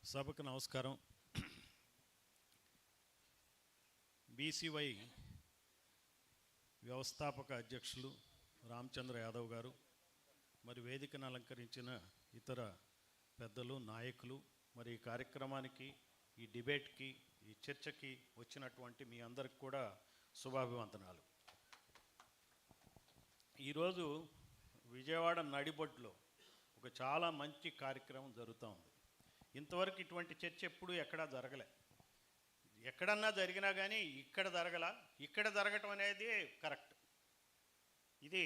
సభకు నమస్కారం. బీసీవై వ్యవస్థాపక అధ్యక్షులు రామచంద్ర యాదవ్ గారు, మరి వేదికను అలంకరించిన ఇతర పెద్దలు, నాయకులు, మరి ఈ కార్యక్రమానికి, ఈ డిబేట్కి, ఈ చర్చకి వచ్చినటువంటి మీ అందరికి కూడా శుభాభివందనాలు. ఈరోజు విజయవాడ నడిబొడ్డులో ఒక చాలా మంచి కార్యక్రమం జరుగుతూ ఉంది. ఇంతవరకు ఇటువంటి చర్చ ఎప్పుడూ ఎక్కడా జరగలే. ఎక్కడన్నా జరిగినా కానీ ఇక్కడ జరగల. ఇక్కడ జరగటం అనేది కరెక్ట్. ఇది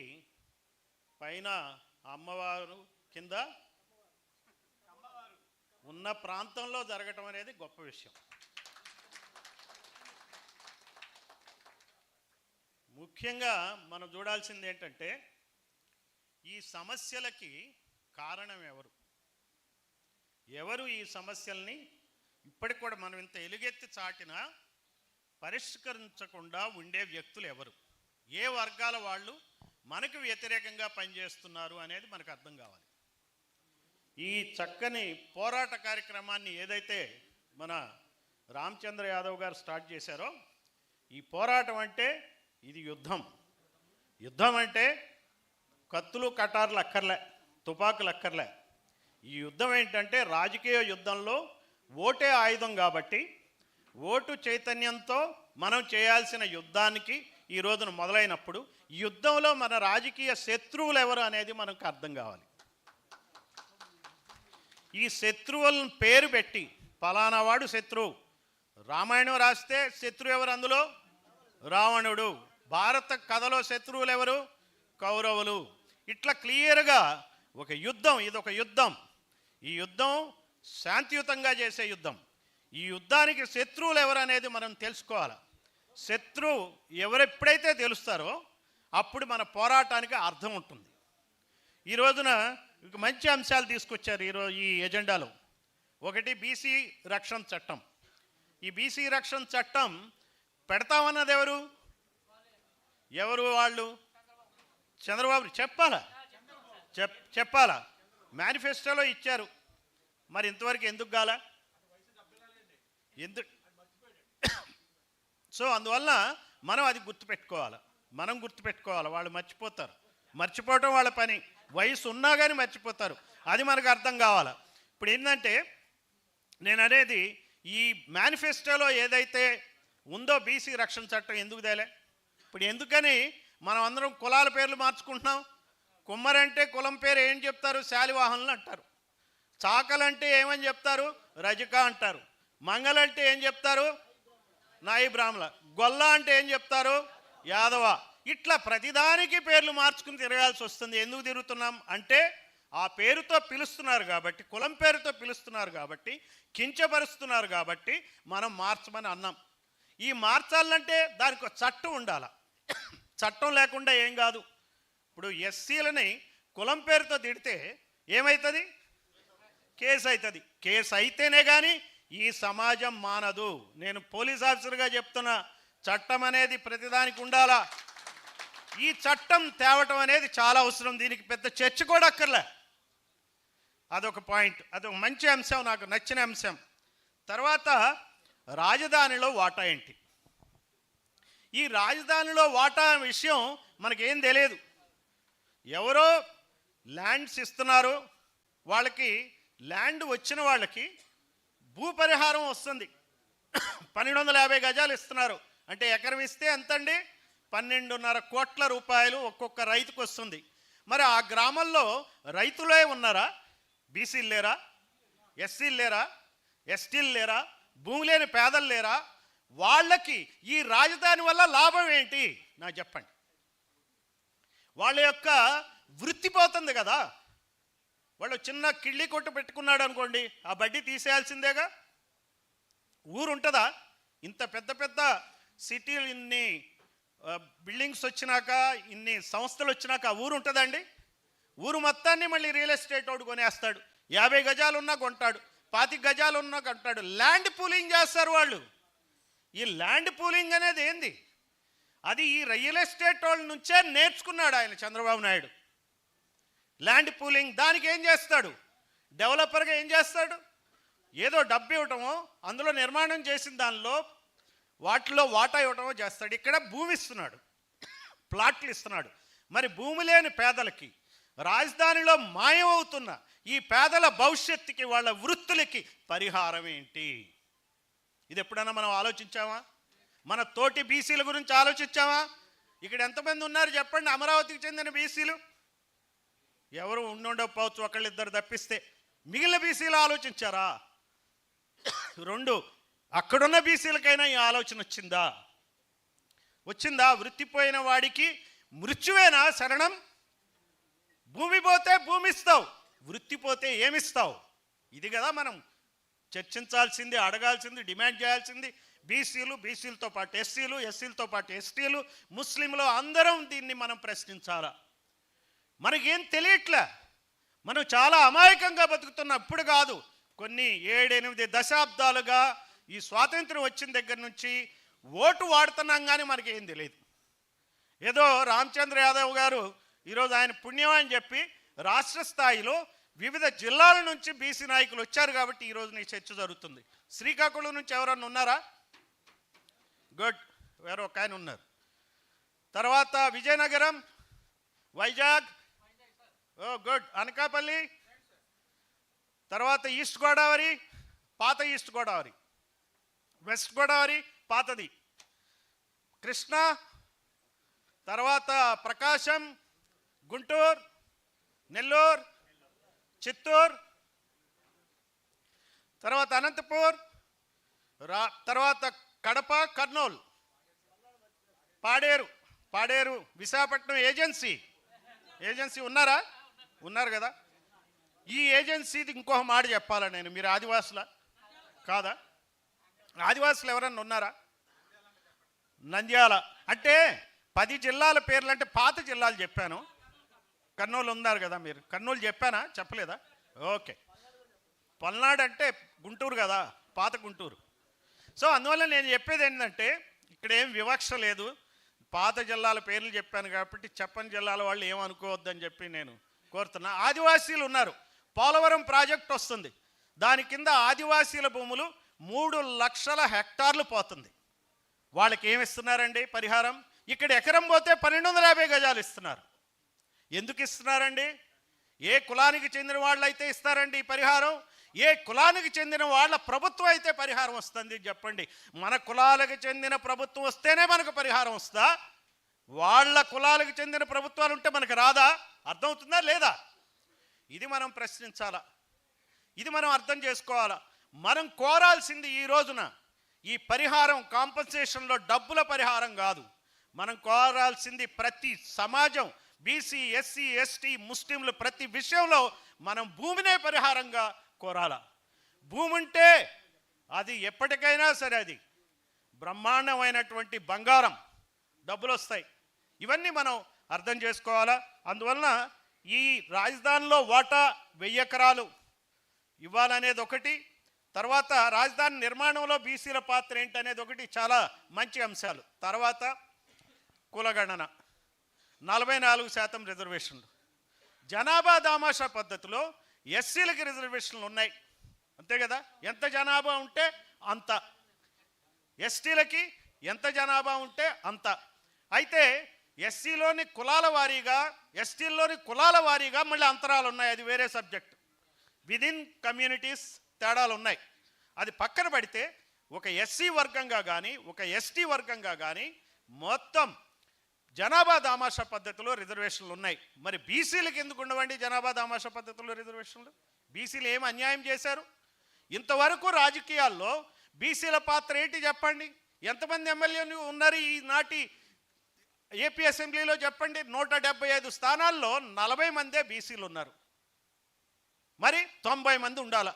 పైన అమ్మవారు కింద ఉన్న ప్రాంతంలో జరగటం అనేది గొప్ప విషయం. ముఖ్యంగా మనం చూడాల్సింది ఏంటంటే, ఈ సమస్యలకి కారణం ఎవరు ఈ సమస్యల్ని ఇప్పటికి కూడా మనం ఇంత ఎలుగెత్తి చాటినా పరిష్కరించకుండా ఉండే వ్యక్తులు ఎవరు, ఏ వర్గాల వాళ్ళు మనకు వ్యతిరేకంగా పనిచేస్తున్నారు అనేది మనకు అర్థం కావాలి. ఈ చక్కని పోరాట కార్యక్రమాన్ని ఏదైతే మన రామచంద్ర యాదవ్ గారు స్టార్ట్ చేశారో, ఈ పోరాటం అంటే ఇది యుద్ధం అంటే కత్తులు కటార్లు అక్కర్లే, తుపాకులు అక్కర్లే. ఈ యుద్ధం ఏంటంటే రాజకీయ యుద్ధంలో ఓటే ఆయుధం కాబట్టి, ఓటు చైతన్యంతో మనం చేయాల్సిన యుద్ధానికి ఈ రోజున మొదలైనప్పుడు, ఈ యుద్ధంలో మన రాజకీయ శత్రువులు ఎవరు అనేది మనకు అర్థం కావాలి. ఈ శత్రువులను పేరు పెట్టి, ఫలానా వాడు శత్రువు, రామాయణం రాస్తే శత్రువు ఎవరు? అందులో రావణుడు. భారత కథలో శత్రువులు ఎవరు? కౌరవులు. ఇట్లా క్లియర్గా ఒక యుద్ధం, ఇదొక యుద్ధం. ఈ యుద్ధం శాంతియుతంగా చేసే యుద్ధం. ఈ యుద్ధానికి శత్రువులు ఎవరు అనేది మనం తెలుసుకోవాలి. శత్రువు ఎవరెప్పుడైతే తెలుస్తారో అప్పుడు మన పోరాటానికి అర్థం ఉంటుంది. ఈ రోజున మంచి అంశాలు తీసుకొచ్చారు ఈ ఎజెండాలో. ఒకటి బీసీ రక్షణ చట్టం. ఈ బీసీ రక్షణ చట్టం పెడతామన్నది ఎవరు వాళ్ళు? చంద్రబాబు చెప్పాలా? మేనిఫెస్టోలో ఇచ్చారు. మరి ఇంతవరకు ఎందుకు గాల? సో అందువల్ల మనం అది గుర్తుపెట్టుకోవాలి. వాళ్ళు మర్చిపోతారు. మర్చిపోవటం వాళ్ళ పని. వయసు ఉన్నా కానీ మర్చిపోతారు. అది మనకు అర్థం కావాలి. ఇప్పుడు ఏంటంటే, నేను అనేది, ఈ మేనిఫెస్టోలో ఏదైతే ఉందో బీసీ రక్షణ చట్టం ఎందుకు తేలే? ఇప్పుడు ఎందుకని మనం అందరం కులాల పేర్లు మార్చుకుంటున్నాం? కుమ్మరంటే కులం పేరు ఏం చెప్తారు? శాలివాహనులు అంటారు. చాకలంటే ఏమని చెప్తారు? రజక అంటారు. మంగళంటే ఏం చెప్తారు? నాయి బ్రాహ్మణ. గొల్ల అంటే ఏం చెప్తారు? యాదవ. ఇట్లా ప్రతిదానికి పేర్లు మార్చుకుని తిరగాల్సి వస్తుంది. ఎందుకు తిరుగుతున్నాం అంటే, ఆ పేరుతో పిలుస్తున్నారు కాబట్టి, కులం పేరుతో పిలుస్తున్నారు కాబట్టి, కించపరుస్తున్నారు కాబట్టి మనం మార్చమని అన్నాం. ఈ మార్చాలంటే దానికి ఒక చట్టం ఉండాలి. చట్టం లేకుండా ఏం కాదు. ఇప్పుడు ఎస్సీలని కులం పేరుతో తిడితే ఏమవుతుంది? కేసు అవుతుంది. కేసు అయితేనే కానీ ఈ సమాజం మానదు. నేను పోలీస్ ఆఫీసర్గా చెప్తున్నా, చట్టం అనేది ప్రతిదానికి ఉండాలా. ఈ చట్టం తేవటం అనేది చాలా అవసరం. దీనికి పెద్ద చర్చ కూడా అక్కర్లే. అదొక పాయింట్, అదొక మంచి అంశం, నాకు నచ్చిన అంశం. తర్వాత రాజధానిలో వాటా ఏంటి? ఈ రాజధానిలో వాటా విషయం మనకేం తెలియదు. ఎవరో ల్యాండ్స్ ఇస్తున్నారు, వాళ్ళకి ల్యాండ్ వచ్చిన వాళ్ళకి భూపరిహారం వస్తుంది. 1250 గజాలు ఇస్తున్నారు అంటే ఎకరం ఇస్తే ఎంతండి? 12.5 కోట్ల రూపాయలు ఒక్కొక్క రైతుకు వస్తుంది. మరి ఆ గ్రామంలో రైతులే ఉన్నారా? బీసీలు లేరా? ఎస్సీలు లేరా? ఎస్టీలు లేరా? భూమి లేని పేదలు లేరా? వాళ్ళకి ఈ రాజధాని వల్ల లాభం ఏంటి నాకు చెప్పండి. వాళ్ళ యొక్క వృత్తి పోతుంది కదా. వాళ్ళు చిన్న కిళ్ళి కొట్టు పెట్టుకున్నాడు అనుకోండి, ఆ బడ్డీ తీసేయాల్సిందేగా. ఊరు ఉంటుందా? ఇంత పెద్ద పెద్ద సిటీలు, ఇన్ని బిల్డింగ్స్ వచ్చినాక, ఇన్ని సంస్థలు వచ్చినాక ఆ ఊరు ఉంటుందండి? ఊరు మొత్తాన్ని మళ్ళీ రియల్ ఎస్టేట్ వాడు కొనేస్తాడు. 50 గజాలు ఉన్నా కొంటాడు, 25 గజాలు ఉన్నా కొంటాడు. ల్యాండ్ పూలింగ్ చేస్తారు వాళ్ళు. ఈ ల్యాండ్ పూలింగ్ అనేది ఏంది? అది ఈ రియల్ ఎస్టేట్ వాళ్ళ నుంచే నేర్చుకున్నాడు ఆయన చంద్రబాబు నాయుడు. ల్యాండ్ పూలింగ్ దానికి ఏం చేస్తాడు? డెవలపర్గా ఏం చేస్తాడు? ఏదో డబ్బు ఇవ్వటమో, అందులో నిర్మాణం చేసిన దానిలో వాటిలో వాటా ఇవ్వటమో చేస్తాడు. ఇక్కడ భూమి ఇస్తున్నాడు, ప్లాట్లు ఇస్తున్నాడు. మరి భూమి లేని పేదలకి, రాజధానిలో మాయమవుతున్న ఈ పేదల భవిష్యత్తుకి, వాళ్ళ వృత్తులకి పరిహారం ఏంటి? ఇది ఎప్పుడైనా మనం ఆలోచించామా? మన తోటి బీసీల గురించి ఆలోచించామా? ఇక్కడ ఎంతమంది ఉన్నారు చెప్పండి అమరావతికి చెందిన బీసీలు? ఎవరు ఉండకపోవచ్చు, ఒకళ్ళిద్దరు తప్పిస్తే. మిగిలిన బీసీలు ఆలోచించారా? రెండు, అక్కడున్న బీసీలకైనా ఈ ఆలోచన వచ్చిందా? వృత్తిపోయిన వాడికి మృత్యువేనా శరణం? భూమి పోతే భూమి ఇస్తావు, వృత్తి పోతే ఏమిస్తావు? ఇది కదా మనం చర్చించాల్సింది, అడగాల్సింది, డిమాండ్ చేయాల్సింది. బీసీలతో పాటు ఎస్సీలు, ఎస్సీలతో పాటు ఎస్టీలు, ముస్లింలు అందరం దీన్ని మనం ప్రశ్నించాలా? మనకేం తెలియట్లే, మనం చాలా అమాయకంగా బతుకుతున్నాం. ఇప్పుడు కాదు, కొన్ని 7-8 దశాబ్దాలుగా ఈ స్వాతంత్రం వచ్చిన దగ్గర నుంచి ఓటు వాడుతున్నాం, కానీ మనకేం తెలియదు. ఏదో రామచంద్ర యాదవ్ గారు ఈరోజు ఆయన పుణ్యం అని చెప్పి రాష్ట్ర స్థాయిలో వివిధ జిల్లాల నుంచి బీసీ నాయకులు వచ్చారు కాబట్టి ఈరోజు నీ చర్చ జరుగుతుంది. శ్రీకాకుళం నుంచి ఎవరన్నా ఉన్నారా? గుడ్, వేరే ఒక ఆయన ఉన్నారు. తర్వాత విజయనగరం, వైజాగ్, ఓ గుడ్. అనకాపల్లి, తర్వాత ఈస్ట్ గోదావరి, పాత ఈస్ట్ గోదావరి, వెస్ట్ గోదావరి పాతది, కృష్ణా, తర్వాత ప్రకాశం, గుంటూరు, నెల్లూరు, చిత్తూరు, తర్వాత అనంతపూర్, తర్వాత కడప, కర్నూలు, పాడేరు, విశాఖపట్నం. ఏజెన్సీ ఉన్నారు కదా. ఈ ఏజెన్సీది ఇంకొక మాట చెప్పాలా నేను? మీరు ఆదివాసులా కాదా? ఆదివాసులు ఎవరన్నా ఉన్నారా? నంద్యాల అంటే 10 జిల్లాల పేర్లు అంటే పాత జిల్లాలు చెప్పాను. కర్నూలు ఉన్నారు కదా మీరు, కర్నూలు చెప్పానా? చెప్పలేదా? ఓకే. పల్నాడు అంటే గుంటూరు కదా, పాత గుంటూరు. సో అందువల్ల నేను చెప్పేది ఏంటంటే ఇక్కడ ఏం వివక్ష లేదు. పాత జిల్లాల పేర్లు చెప్పాను కాబట్టి చెప్పని జిల్లాల వాళ్ళు ఏమనుకోవద్దని చెప్పి నేను కోరుతున్నా. ఆదివాసీలు ఉన్నారు, పోలవరం ప్రాజెక్ట్ వస్తుంది, దాని కింద ఆదివాసీల భూములు 3 లక్షల హెక్టార్లు పోతుంది. వాళ్ళకి ఏమి ఇస్తున్నారండి పరిహారం? ఇక్కడ ఎకరం పోతే 1250 గజాలు ఇస్తున్నారు. ఎందుకు ఇస్తున్నారండి? ఏ కులానికి చెందిన వాళ్ళు అయితే ఇస్తారండి ఈ పరిహారం? ఏ కులానికి చెందిన వాళ్ళ ప్రభుత్వం అయితే పరిహారం వస్తుంది చెప్పండి? మన కులాలకు చెందిన ప్రభుత్వం వస్తేనే మనకు పరిహారం వస్తుందా? వాళ్ళ కులాలకు చెందిన ప్రభుత్వాలు ఉంటే మనకు రాదా? అర్థమవుతుందా లేదా? ఇది మనం ప్రశ్నించాలా, ఇది మనం అర్థం చేసుకోవాలా. మనం కోరాల్సింది ఈ రోజున ఈ పరిహారం, కాంపన్సేషన్లో డబ్బుల పరిహారం కాదు. మనం కోరాల్సింది ప్రతి సమాజం, బీసీ, ఎస్సీ, ఎస్టీ, ముస్లింలు ప్రతి విషయంలో మనం భూమినే పరిహారంగా కోరాల. భూమి ఉంటే అది ఎప్పటికైనా సరే అది బ్రహ్మాండమైనటువంటి బంగారం, డబ్బులు వస్తాయి. ఇవన్నీ మనం అర్థం చేసుకోవాలా. అందువలన ఈ రాజధానిలో వాటా 1000 ఎకరాలు ఇవ్వాలనేది ఒకటి, తర్వాత రాజధాని నిర్మాణంలో బీసీల పాత్ర ఏంటనేది ఒకటి, చాలా మంచి అంశాలు. తర్వాత కులగణన, 44% రిజర్వేషన్లు, జనాభా దామాషా పద్ధతిలో ఎస్సీలకి రిజర్వేషన్లు ఉన్నాయి, అంతే కదా. ఎంత జనాభా ఉంటే అంత, ఎస్టీలకి ఎంత జనాభా ఉంటే అంత. అయితే ఎస్సీలోని కులాల వారీగా, ఎస్టీల్లోని కులాల వారీగా మళ్ళీ అంతరాలు ఉన్నాయి, అది వేరే సబ్జెక్ట్. విదిన్ కమ్యూనిటీస్ తేడాలు ఉన్నాయి, అది పక్కన పెడితే ఒక ఎస్సీ వర్గంగా కానీ ఒక ఎస్టీ వర్గంగా కానీ మొత్తం జనాభా దామాషా పద్ధతిలో రిజర్వేషన్లు ఉన్నాయి. మరి బీసీలకు ఎందుకు ఉండవండి జనాభా దామాషా పద్ధతిలో రిజర్వేషన్లు? బీసీలు ఏం అన్యాయం చేశారు? ఇంతవరకు రాజకీయాల్లో బీసీల పాత్ర ఏంటి చెప్పండి? ఎంతమంది ఎమ్మెల్యేలు ఉన్నారు ఈనాటి ఏపీ అసెంబ్లీలో చెప్పండి? 175 స్థానాల్లో 40 మందే బీసీలు ఉన్నారు, మరి 90 మంది ఉండాలా.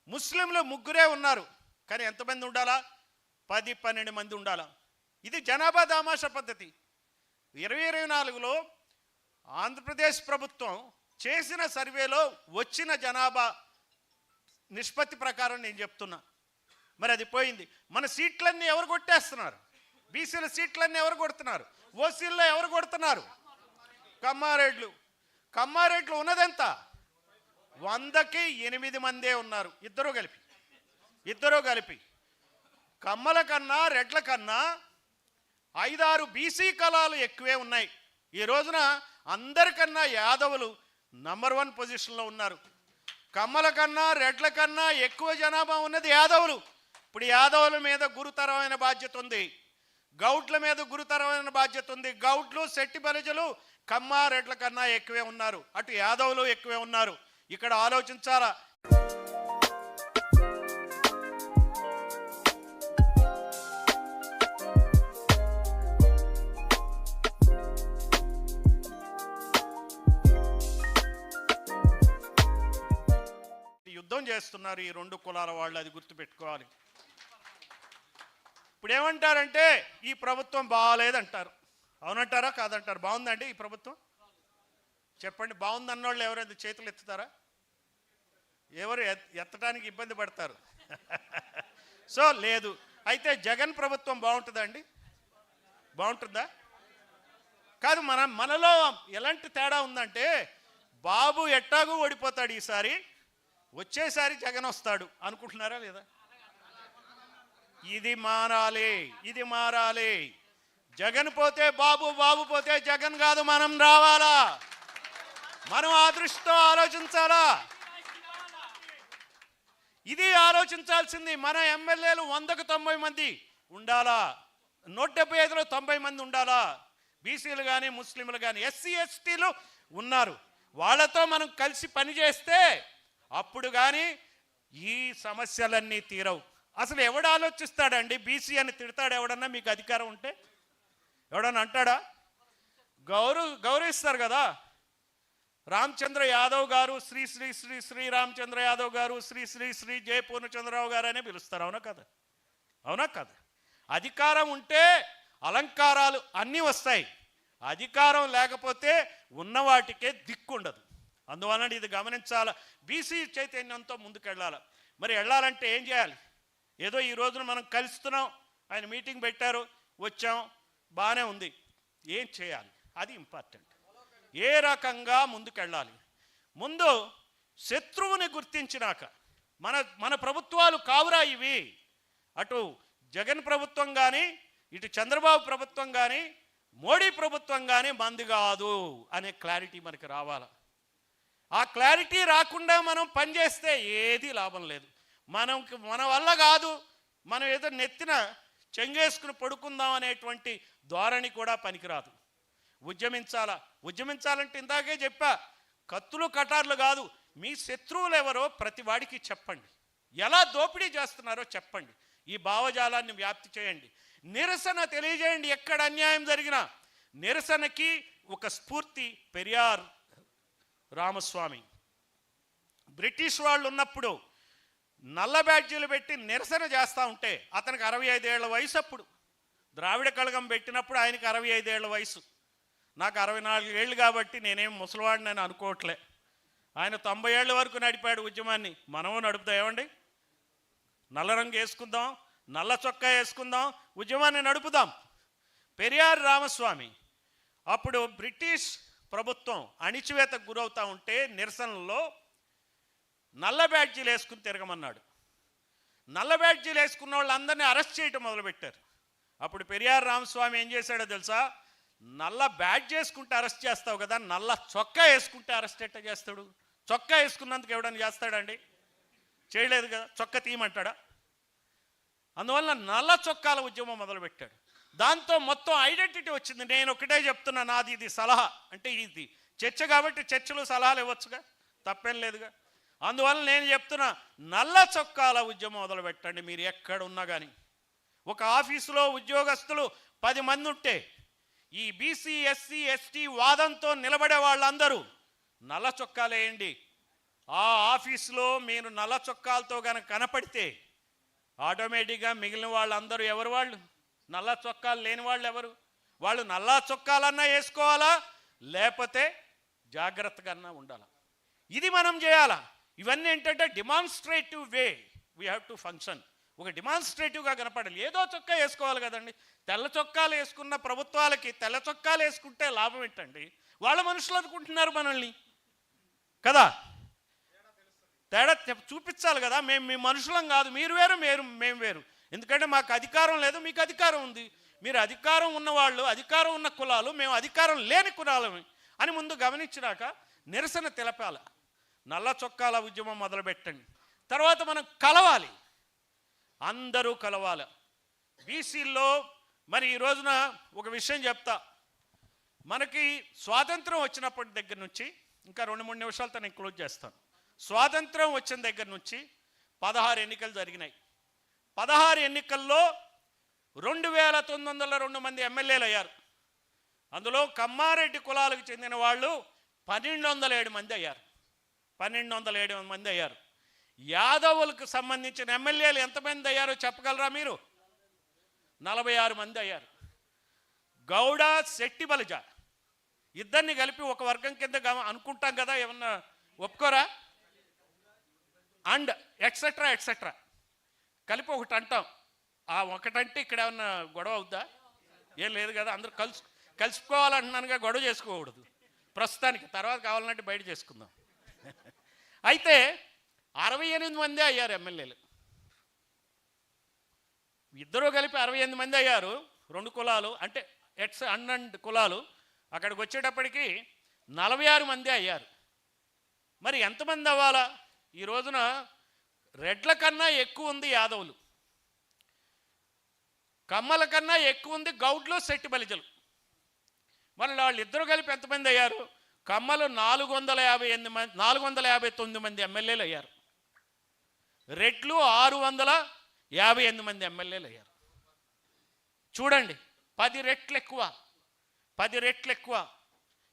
ముస్లింలు 3 ఉన్నారు, కానీ ఎంతమంది ఉండాలా? 10-12 మంది ఉండాలా. ఇది జనాభా దామాషా పద్ధతి. 2024లో ఆంధ్రప్రదేశ్ ప్రభుత్వం చేసిన సర్వేలో వచ్చిన జనాభా నిష్పత్తి ప్రకారం నేను చెప్తున్నా, మరి అది పోయింది. మన సీట్లన్నీ ఎవరు కొట్టేస్తున్నారు? బీసీల సీట్లన్నీ ఎవరు కొడుతున్నారు? ఓసీల్లో ఎవరు కొడుతున్నారు? కమ్మారెడ్లు ఉన్నదెంత? 100కి 8 మందే ఉన్నారు, ఇద్దరు కలిపి. కమ్మల కన్నా రెడ్ల కన్నా 5-6 బీసీ కులాలు ఎక్కువే ఉన్నాయి. ఈ రోజున అందరికన్నా యాదవులు నంబర్ 1 పొజిషన్లో ఉన్నారు. కమ్మల కన్నా రెడ్ల కన్నా ఎక్కువ జనాభా ఉన్నది యాదవులు. ఇప్పుడు యాదవుల మీద గురుతరమైన బాధ్యత ఉంది, గౌడ్ల మీద గురుతరమైన బాధ్యత ఉంది. గౌడ్లు శెట్టి బలిజలు కమ్మ రెడ్ల కన్నా ఎక్కువే ఉన్నారు, అటు యాదవులు ఎక్కువే ఉన్నారు. ఇక్కడ ఆలోచించాలా. యుద్ధం చేస్తున్నారు ఈ 2 కులాల వాళ్ళు, అది గుర్తుపెట్టుకోవాలి. ఇప్పుడు ఏమంటారంటే ఈ ప్రభుత్వం బాగాలేదంటారు. అవునంటారా కాదంటారు? బాగుందండి ఈ ప్రభుత్వం? చెప్పండి, బాగుంది అన్నోళ్ళు ఎవరైనా చేతులు ఎత్తుతారా? ఎవరు ఎత్తడానికి ఇబ్బంది పడతారు. సో లేదు. అయితే జగన్ ప్రభుత్వం బాగుంటుందండి? బాగుంటుందా? కాదు. మనలో ఎలాంటి తేడా ఉందంటే, బాబు ఎట్టాగు ఓడిపోతాడు ఈసారి, వచ్చేసారి జగన్ వస్తాడు అనుకుంటున్నారా లేదా? ఇది మారాలి. జగన్ పోతే బాబు, బాబు పోతే జగన్ కాదు, మనం రావాలా. మనం ఆ దృష్టితో ఆలోచించాలా. ఇది ఆలోచించాల్సింది. మన ఎమ్మెల్యేలు 100కు 90 మంది ఉండాలా, 175లో 90 మంది ఉండాలా. బీసీలు కానీ ముస్లింలు కానీ ఎస్సీ ఎస్టీలు ఉన్నారు, వాళ్ళతో మనం కలిసి పనిచేస్తే అప్పుడు కానీ ఈ సమస్యలన్నీ తీరవు. అసలు ఎవడు ఆలోచిస్తాడండి? బీసీ అని తిడతాడు ఎవడన్నా? మీకు అధికారం ఉంటే ఎవడన్నా అంటాడా? గౌరవిస్తారు కదా. రామచంద్ర యాదవ్ గారు శ్రీ శ్రీ శ్రీ శ్రీ రామచంద్ర యాదవ్ గారు శ్రీ శ్రీ శ్రీ జయ పూర్ణచంద్రరావు గారు అనే పిలుస్తారు. అవునా కదా? అధికారం ఉంటే అలంకారాలు అన్నీ వస్తాయి, అధికారం లేకపోతే ఉన్న వాటికే దిక్కుండదు. అందువలన ఇది గమనించాల. బీసీ చైతన్యంతో ముందుకెళ్ళాలి. మరి వెళ్ళాలంటే ఏం చేయాలి? ఏదో ఈ రోజున మనం కలుస్తున్నాం, ఆయన మీటింగ్ పెట్టారు, వచ్చాం, బాగానే ఉంది. ఏం చేయాలి? అది ఇంపార్టెంట్. ఏ రకంగా ముందుకెళ్ళాలి? ముందు శత్రువుని గుర్తించినాక, మన ప్రభుత్వాలు కావురా ఇవి, అటు జగన్ ప్రభుత్వం కానీ ఇటు చంద్రబాబు ప్రభుత్వం కానీ మోడీ ప్రభుత్వం కానీ మంది కాదు అనే క్లారిటీ మనకి రావాలి. ఆ క్లారిటీ రాకుండా మనం పనిచేస్తే ఏది లాభం లేదు. మన వల్ల కాదు, మనం ఏదో నెత్తిన చెంగేసుకుని పడుకుందాం అనేటువంటి ధోరణి కూడా పనికిరాదు. ఉద్యమించాలంటే ఇందాకే చెప్పా, కత్తులు కటార్లు కాదు. మీ శత్రువులు ఎవరో ప్రతి వాడికి చెప్పండి, ఎలా దోపిడీ చేస్తున్నారో చెప్పండి, ఈ భావజాలాన్ని వ్యాప్తి చేయండి, నిరసన తెలియజేయండి. ఎక్కడ అన్యాయం జరిగినా నిరసనకి ఒక స్ఫూర్తి పెరియార్ రామస్వామి. బ్రిటిష్ వాళ్ళు ఉన్నప్పుడు నల్ల బ్యాడ్జీలు పెట్టి నిరసన చేస్తూ ఉంటే అతనికి 65 ఏళ్ల వయసు. అప్పుడు ద్రావిడ కళగం పెట్టినప్పుడు ఆయనకి 65 ఏళ్ల వయసు. నాకు 64 ఏళ్ళు కాబట్టి నేనేం ముసలివాడిని అని అనుకోవట్లే. ఆయన 90 ఏళ్ళ వరకు నడిపాడు ఉద్యమాన్ని. మనము నడుపుతాం. ఏమండి, నల్ల రంగు వేసుకుందాం, నల్ల చొక్కా వేసుకుందాం, ఉద్యమాన్ని నడుపుదాం. పెరియార్ రామస్వామి అప్పుడు బ్రిటిష్ ప్రభుత్వం అణిచివేతకు గురవుతూ ఉంటే నిరసనలో నల్ల బ్యాడ్జీలు వేసుకుని తిరగమన్నాడు. నల్ల బ్యాడ్జీలు వేసుకున్న వాళ్ళందరినీ అరెస్ట్ చేయటం మొదలుపెట్టారు. అప్పుడు పెరియార్ రామస్వామి ఏం చేశాడో తెలుసా? నల్ల బ్యాడ్జ్ వేసుకుంటే అరెస్ట్ చేస్తావు కదా, నల్ల చొక్కా వేసుకుంటే అరెస్ట్ ఎట్లా చేస్తాడు? చొక్కా వేసుకున్నందుకు ఎవడన్నా చేస్తాడండి? చేయలేదు కదా. చొక్కా తీయమంటాడా? అందువల్ల నల్ల చొక్కాల ఉద్యమం మొదలుపెట్టాడు. దాంతో మొత్తం ఐడెంటిటీ వచ్చింది. నేను ఒకటే చెప్తున్నా, నాది ఇది సలహా. అంటే ఇది చర్చ కాబట్టి చర్చలు సలహాలు ఇవ్వచ్చుగా, తప్పేం లేదుగా. అందువల్ల నేను చెప్తున్నా, నల్ల చొక్కాల ఉద్యమం మొదలుపెట్టండి. మీరు ఎక్కడున్నా కానీ ఒక ఆఫీసులో ఉద్యోగస్తులు 10 మంది ఉంటే ఈ బీసీ ఎస్సీ ఎస్టీ వాదంతో నిలబడే వాళ్ళందరూ నల్ల చొక్కాలు వేయండి. ఆ ఆఫీసులో మీరు నల్ల చొక్కాలతో కనుక కనపడితే ఆటోమేటిక్గా మిగిలిన వాళ్ళందరూ ఎవరు? వాళ్ళు నల్ల చొక్కాలు లేని వాళ్ళు ఎవరు? వాళ్ళు నల్ల చొక్కాలన్నా వేసుకోవాలా, లేకపోతే జాగ్రత్తగా ఉండాలా. ఇది మనం చేయాలా. ఇవన్నీ ఏంటంటే demonstrative way we have to function. ఒక డిమాన్స్ట్రేటివ్గా కనపడాలి. ఏదో చొక్కా వేసుకోవాలి కదండి. తెల్ల చొక్కాలు వేసుకున్న ప్రభుత్వాలకి తెల్ల చొక్కాలు వేసుకుంటే లాభం ఏంటండి? వాళ్ళ మనుషులు అనుకుంటున్నారు మనల్ని కదా. తేడా చూపించాలి కదా. మేము మీ మనుషులం కాదు, మీరు వేరు మేము వేరు. ఎందుకంటే మాకు అధికారం లేదు, మీకు అధికారం ఉంది. మీరు అధికారం ఉన్నవాళ్ళు, అధికారం ఉన్న కులాలు, మేము అధికారం లేని కులాలమే అని ముందు గమనించినాక నిరసన తెలపాలి. నల్ల చొక్కాల ఉద్యమం మొదలుపెట్టండి. తర్వాత మనం కలవాలి, అందరూ కలవాలి. బీసీల్లో మరి ఈ రోజున ఒక విషయం చెప్తా. మనకి స్వాతంత్రం వచ్చినప్పటి దగ్గర నుంచి, ఇంకా 2-3 నిమిషాలతో నేను క్లోజ్ చేస్తాను. స్వాతంత్రం వచ్చిన దగ్గర నుంచి 16 ఎన్నికలు జరిగినాయి. 16 ఎన్నికల్లో 2902 మంది ఎమ్మెల్యేలు అయ్యారు. అందులో కమ్మారెడ్డి కులాలకు చెందిన వాళ్ళు 1207 మంది అయ్యారు. 1207 మంది అయ్యారు. యాదవులకు సంబంధించిన ఎమ్మెల్యేలు ఎంతమంది అయ్యారో చెప్పగలరా మీరు? 46 మంది అయ్యారు. గౌడ, శెట్టి, బలిజ ఇద్దరిని కలిపి ఒక వర్గం కింద అనుకుంటాం కదా, ఏమన్నా ఒప్పుకోరా? అండ్ ఎక్సెట్రా ఎక్సెట్రా కలిపి ఒకటి అంటాం. ఆ ఒకటంటే ఇక్కడ ఏమన్నా గొడవ అవుద్దా? ఏం లేదు కదా. అందరూ కలుసుకోవాలంటున్నానుగా, గొడవ చేసుకోకూడదు ప్రస్తుతానికి. తర్వాత కావాలంటే బయట చేసుకుందాం. అయితే 68 మంది అయ్యారు ఎమ్మెల్యేలు. ఇద్దరూ కలిపి 68 మంది అయ్యారు. 2 కులాలు అంటే అన్నెండు కులాలు. అక్కడికి వచ్చేటప్పటికి 46 మంది అయ్యారు. మరి ఎంతమంది అవ్వాలా? ఈ రోజున రెడ్ల కన్నా ఎక్కువ ఉంది యాదవులు, కమ్మల కన్నా ఎక్కువ ఉంది గౌడ్లు, శెట్టి, బలిజలు. మరి వాళ్ళిద్దరూ కలిపి ఎంతమంది అయ్యారు? కమ్మలు 459 మంది ఎమ్మెల్యేలు అయ్యారు. రెడ్లు 658 మంది ఎమ్మెల్యేలు అయ్యారు. చూడండి, 10 రెట్లు ఎక్కువ, 10 రెట్లు ఎక్కువ.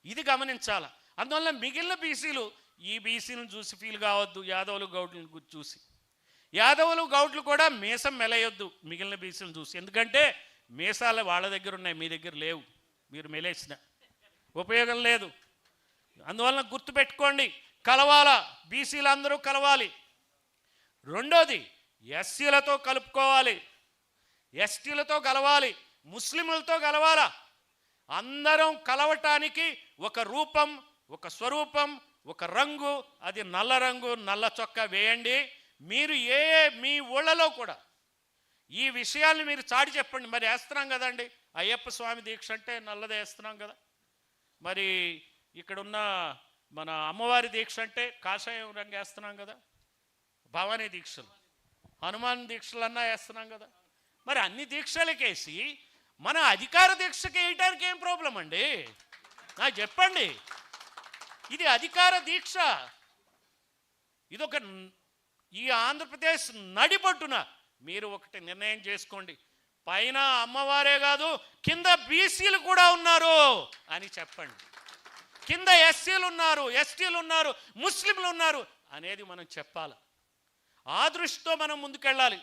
ఇది గమనించాల. అందువల్ల మిగిలిన బీసీలు ఈ బీసీలను చూసి ఫీల్ కావద్దు, యాదవులు గౌడ్లను చూసి. యాదవులు గౌడ్లు కూడా మీసం మెలయొద్దు మిగిలిన బీసీలను చూసి. ఎందుకంటే మీసాలు వాళ్ళ దగ్గర ఉన్నాయి, మీ దగ్గర లేవు. మీరు మెలేసిన ఉపయోగం లేదు. అందువలన గుర్తుపెట్టుకోండి, కలవాలా, బీసీలు అందరూ కలవాలి. రెండోది, ఎస్సీలతో కలుపుకోవాలి, ఎస్టీలతో కలవాలి, ముస్లింలతో కలవాలా. అందరం కలవటానికి ఒక రూపం, ఒక స్వరూపం, ఒక రంగు, అది నల్ల రంగు, నల్ల చొక్కా వేయండి. మీరు మీ ఊళ్ళలో కూడా ఈ విషయాల్ని మీరు చాటి చెప్పండి. మరి వేస్తున్నాం కదండి, అయ్యప్ప స్వామి దీక్ష అంటే నల్లదే వేస్తున్నాం కదా. మరి ఇక్కడున్న మన అమ్మవారి దీక్ష అంటే కాషాయం రంగు వేస్తున్నాం కదా. భవానీ దీక్షలు, హనుమాన్ దీక్షలన్నా వేస్తున్నాం కదా. మరి అన్ని దీక్షలకేసి మన అధికార దీక్షకి వేయటానికి ఏం ప్రాబ్లం అండి? నాకు చెప్పండి. ఇది అధికార దీక్ష. ఇదొక ఈ ఆంధ్రప్రదేశ్ నడిబొట్టున మీరు ఒకటి నిర్ణయం చేసుకోండి. పైన అమ్మవారే కాదు, కింద బీసీలు కూడా ఉన్నారు అని చెప్పండి. కింద ఎస్సీలు ఉన్నారు, ఎస్టీలు ఉన్నారు, ముస్లింలు ఉన్నారు అనేది మనం చెప్పాలి. ఆ దృష్టితో మనం ముందుకెళ్ళాలి.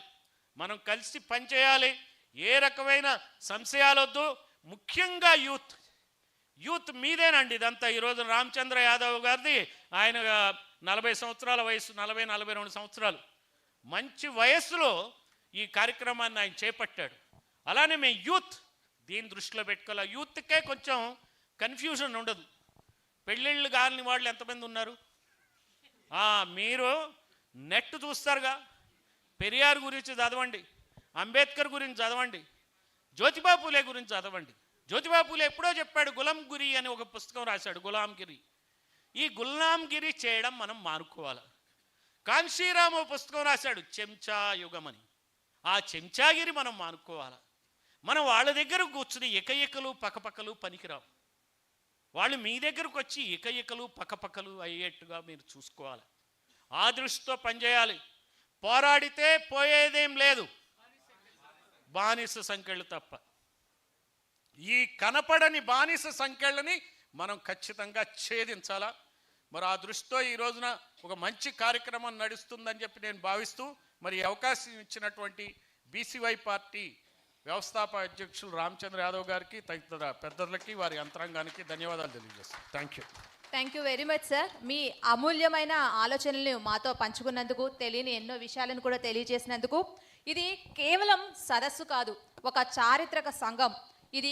మనం కలిసి పనిచేయాలి. ఏ రకమైన సంశయాలు వద్దు. ముఖ్యంగా యూత్ మీదేనండి ఇదంతా. ఈరోజు రామచంద్ర యాదవ్ గారిది, ఆయన 40 సంవత్సరాల వయసు, 40-42 సంవత్సరాలు, మంచి వయస్సులో ఈ కార్యక్రమాన్ని ఆయన చేపట్టాడు. అలానే మేము యూత్ దీన్ని దృష్టిలో పెట్టుకోవాలి. యూత్కే కొంచెం కన్ఫ్యూజన్ ఉండదు. పెళ్ళిళ్ళు కాని వాళ్ళు ఎంతమంది ఉన్నారు? మీరు నెట్ చూస్తారుగా, పెరియార్ గురించి చదవండి, అంబేద్కర్ గురించి చదవండి, జ్యోతిబా పూలే గురించి చదవండి. జ్యోతిబా పూలే ఎప్పుడో చెప్పాడు, గులాంగిరి అని ఒక పుస్తకం రాశాడు, గులాంగిరి. ఈ గులాంగిరి చేయడం మనం మానుకోవాలి. కాన్షీరామ్ పుస్తకం రాశాడు, చెంచా యుగం అని. ఆ చెంచాగిరి మనం మానుకోవాలి. మనం వాళ్ళ దగ్గర కూర్చుని ఎకఎకలు పక్కపక్కలు పనికిరావు. వాళ్ళు మీ దగ్గరకు వచ్చి ఎకఎకలు పక్కపక్కలు అయ్యేట్టుగా మీరు చూసుకోవాలి. ఆ దృష్టితో పనిచేయాలి. పోరాడితే పోయేదేం లేదు, బానిస సంఖ్యలు తప్ప. ఈ కనపడని బానిస సంఖ్యలని మనం ఖచ్చితంగా ఛేదించాలా. మరి ఆ దృష్టితో ఈ రోజున ఒక మంచి కార్యక్రమం నడుస్తుందని చెప్పి నేను భావిస్తూ, మరి అవకాశం ఇచ్చినటువంటి బీసీవై పార్టీ వ్యవస్థాపక అధ్యక్షులు రామచంద్ర యాదవ్ గారికి, తదితర పెద్దలకి, వారి యంత్రాంగానికి ధన్యవాదాలు తెలియజేస్తాను. Thank you very much sir. మీ అమూల్యమైన ఆలోచనలను మాతో పంచుకున్నందుకు, తెలియని ఎన్నో విషయాలను కూడా తెలియజేసినందుకు. ఇది కేవలం సదస్సు కాదు, ఒక చారిత్రక సంఘం. ఇది